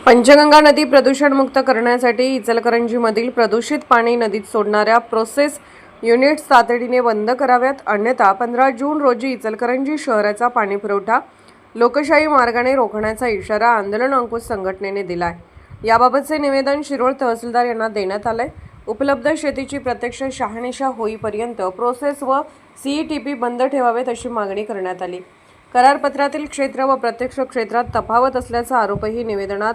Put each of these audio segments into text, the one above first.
पंचगंगा नदी प्रदूषणमुक्त करण्यासाठी इचलकरंजीमधील प्रदूषित पाणी नदीत सोडणाऱ्या प्रोसेस युनिट्स तातडीने बंद कराव्यात, अन्यथा 15 जून रोजी इचलकरंजी शहराचा पाणीपुरवठा लोकशाही मार्गाने रोखण्याचा इशारा आंदोलन अंकुश संघटनेने दिलाय। याबाबतचे निवेदन शिरोळ तहसीलदार यांना देण्यात आले। उपलब्ध शेतीची प्रत्यक्ष शहानिशा होईपर्यंत प्रोसेस व सीईटीपी बंद ठेवावेत अशी मागणी करण्यात आली। करारपत्रातील क्षेत्र व प्रत्यक्ष क्षेत्रात तफावत असल्याचा आरोपही निवेदनात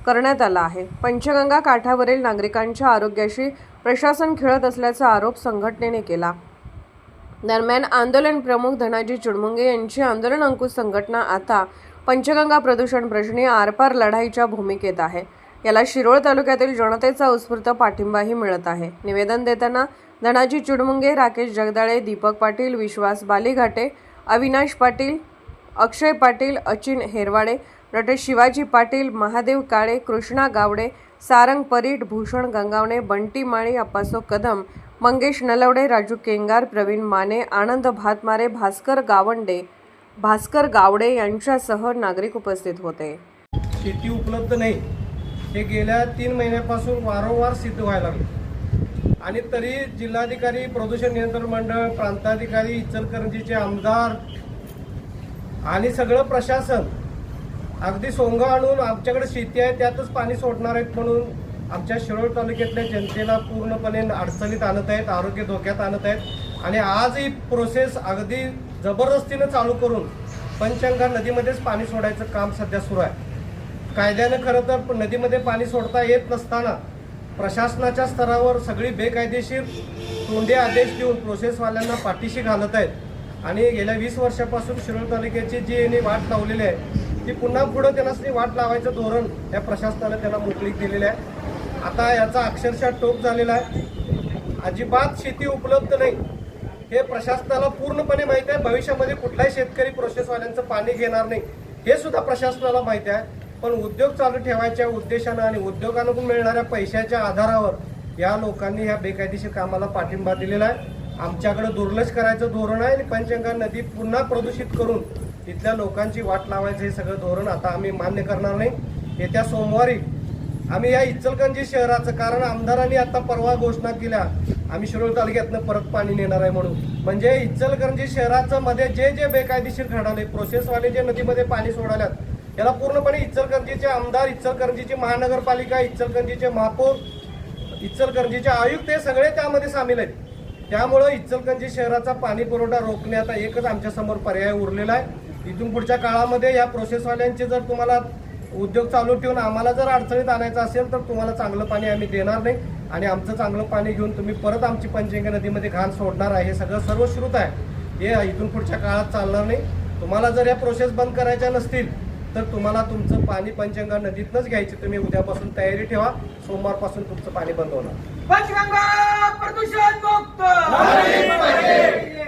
करण्यात आला आहे। पंचगंगा काठावरील नागरिकांच्या आरोग्याशी प्रशासन खेळत असल्याचा आरोप संघटनेने केला। दरम्यान आंदोलन प्रमुख धनाजी चुडमुंगे यांची आंदोलन अंकुश संघटना आता पंचगंगा प्रदूषण प्रश्नी आरपार लढाईच्या भूमिकेत आहे। याला शिरोळ तालुक्यातील जनतेचा उत्स्फूर्त पाठिंबाही मिळत आहे। निवेदन देताना धनाजी चुडमुंगे, राकेश जगदाळे, दीपक पाटील, विश्वास बालीघाटे, अविनाश पाटील, अक्षय पाटील, अचिन हेरवाडे, नटे शिवाजी पाटील, महादेव काळे, कृष्णा गावडे, सारंग परीट, भूषण गंगावणे, बंटी माळी, अप्पासो कदम, मंगेश नलवडे, राजू केंगार, प्रवीण माने, आनंद भातमारे, भास्कर गावडे यांच्यासह नागरिक उपस्थित होते। शेती उपलब्ध नाही हे गेल्या 3 महिन्यापासून वारंवार सिद्ध व्हायला लागले आणि तरी जिल्हाधिकारी, प्रदूषण नियंत्रण मंडळ, प्रांताधिकारी, इचलकरंजीचे आमदार आणि सगळं प्रशासन अगदी सोंग आणून आमच्याकडे शेती आहे त्यातच पाणी सोडणार आहेत म्हणून आमच्या शिरोळ तालुक्यातल्या जनतेला पूर्णपणे अडचणीत आणत आहेत, आरोग्य धोक्यात आणत आहेत। आणि आज ही प्रोसेस अगदी जबरदस्तीनं चालू करून पंचगंगा नदीमध्येच पाणी सोडायचं काम सध्या सुरू आहे। कायद्यानं खरं तर नदीमध्ये पाणी सोडता येत नसताना प्रशासनाच्या स्तरावर सगळी बेकायदेशीर तोंडी आदेश देऊन प्रोसेसवाल्यांना पाठीशी घालत आहेत आणि गेल्या 20 वर्षापासून शिरोळ तालुक्याची जी यांनी वाट लावलेली आहे ती पुन्हा पुढं त्यांना वाट लावायचं धोरण या प्रशासनानं त्यांना मोकळीक दिलेली आहे। आता याचा अक्षरशः टोक झालेला आहे। अजिबात शेती उपलब्ध नाही हे प्रशासनाला पूर्णपणे माहिती आहे। भविष्यामध्ये कुठलाही शेतकरी प्रोसेसवाल्यांचं पाणी घेणार नाही हे सुद्धा प्रशासनाला माहिती आहे। पण उद्योग चालू ठेवायच्या उद्देशानं आणि उद्योगांकडून मिळणाऱ्या पैशाच्या आधारावर या लोकांनी ह्या बेकायदेशीर कामाला पाठिंबा दिलेला आहे। आमच्याकडे दुर्लक्ष करायचं धोरण आहे आणि पंचगंगा नदी पुन्हा प्रदूषित करून इथल्या लोकांची वाट लावायचं हे सगळं धोरण आता आम्ही मान्य करणार नाही। येत्या सोमवारी आम्ही या इचलकरंजी शहराचं, कारण आमदारांनी आता परवा घोषणा केल्या आम्ही शिरोळ तालुक्यातनं परत पाणी नेणार आहे म्हणून, म्हणजे इचलकरंजी शहराचं मध्ये जे बेकायदेशीर घडाले प्रोसेसवाले जे नदीमध्ये पाणी सोडाल्यात याला पूर्णपणे इचलकरंजीचे आमदार, इचलकरंजीची महानगरपालिका, इचलकरंजीचे महापौर, इचलकरंजीचे आयुक्त हे सगळे त्यामध्ये सामील आहेत। त्यामुळं इचलकरंजी शहराचा पाणी पुरवठा रोखण्याचा एकच आमच्या समोर पर्याय उरलेला आहे। इथून पुढच्या काळामध्ये या प्रोसेसवाल्यांचे जर तुम्हाला उद्योग चालू ठेवून आम्हाला जर अडचणीत आणायचं असेल तर तुम्हाला चांगलं पाणी आम्ही देणार नाही आणि आमचं चांगलं पाणी घेऊन तुम्ही परत आमची पंचगंगा नदीमध्ये घाण सोडणार आहे हे सगळं सर्वश्रुत आहे। हे इथून पुढच्या काळात चालणार नाही। तुम्हाला जर या प्रोसेस बंद करायच्या नसतील तर तुम्हाला तुमचं पाणी पंचगंगा नदीतनंच घ्यायची। तुम्ही उद्यापासून तयारी ठेवा, सोमवारपासून तुमचं पाणी बंद होणार। पंचगंगा प्रदूषण मुक्त झाली पाहिजे,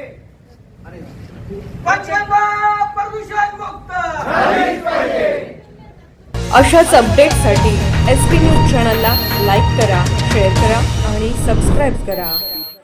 पंचगंगा प्रदूषण मुक्त झाली पाहिजे। अशाच अपडेट्ससाठी SP न्यूज चॅनलला लाईक करा, शेअर करा आणि सबस्क्राईब करा।